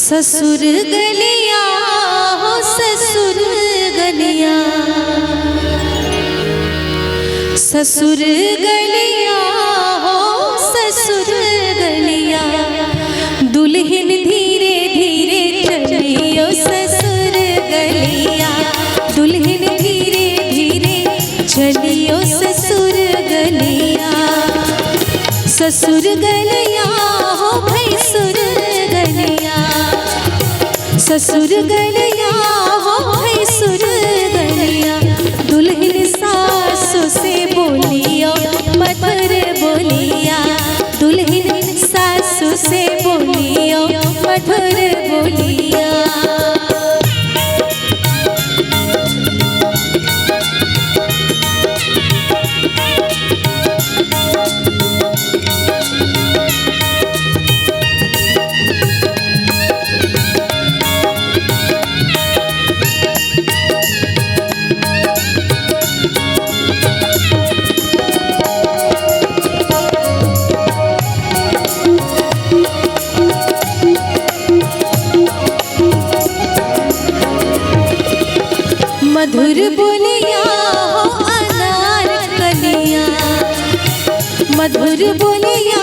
ससुर गलिया हो ससुर गलिया, ससुर गलिया हो ससुर गलिया, दुल्हन धीरे धीरे चलियो ससुर गलिया, दुल्हन धीरे धीरे चलियो ससुर गलिया। ससुर गलिया हो भैसुर गलिया, ससुर गलिया हो भैसुर गलिया, दुल्हन सासु से बोलियो मधुर बोलिया, दुल्हन सासु से बोलियो मधुर बोलिया। मधुर बोलिया हो अनार कलिया, मधुर बोलिया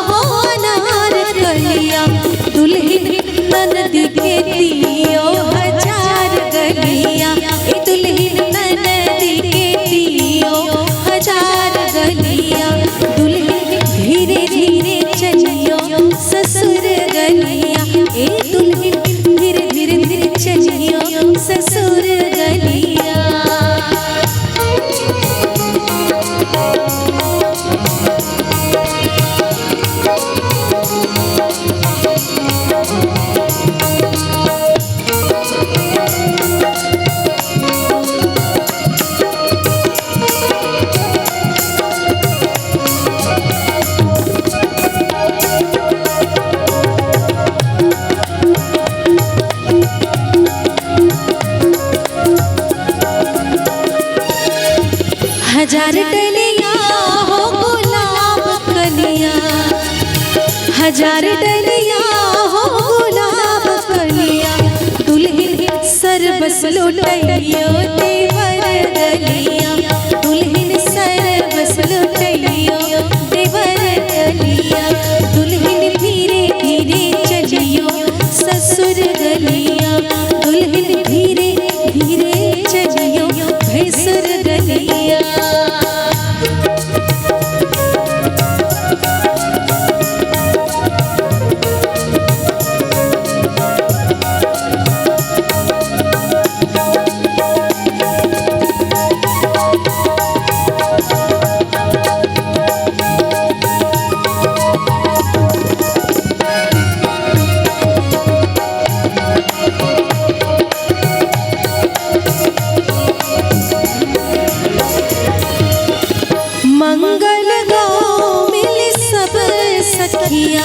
हो अनार कलिया, दुल्हन ननद के दियो हजार गलिया, ए दुल्हन ननद के दियो हजार गलिया, दुल्हन धीरे धीरे चलियो ससुर गलिया, ए दुल्हन धीरे धीरे चलियो ससुर गलिया। हजार डलिया हो गुलाब कलिया, हजार डलिया हो गुलाब कलिया, दुल्हन सरबस लुटाइयो देवर गलिया, दुल्हन सरबस लुटाइयो देवर गलिया, दुल्हन धीरे धीरे चलियो ससुर गलिया, दुल्हन धीरे धीरे चलियो भैसुर गलिया। मंगल गाँव मिल सब सखिया,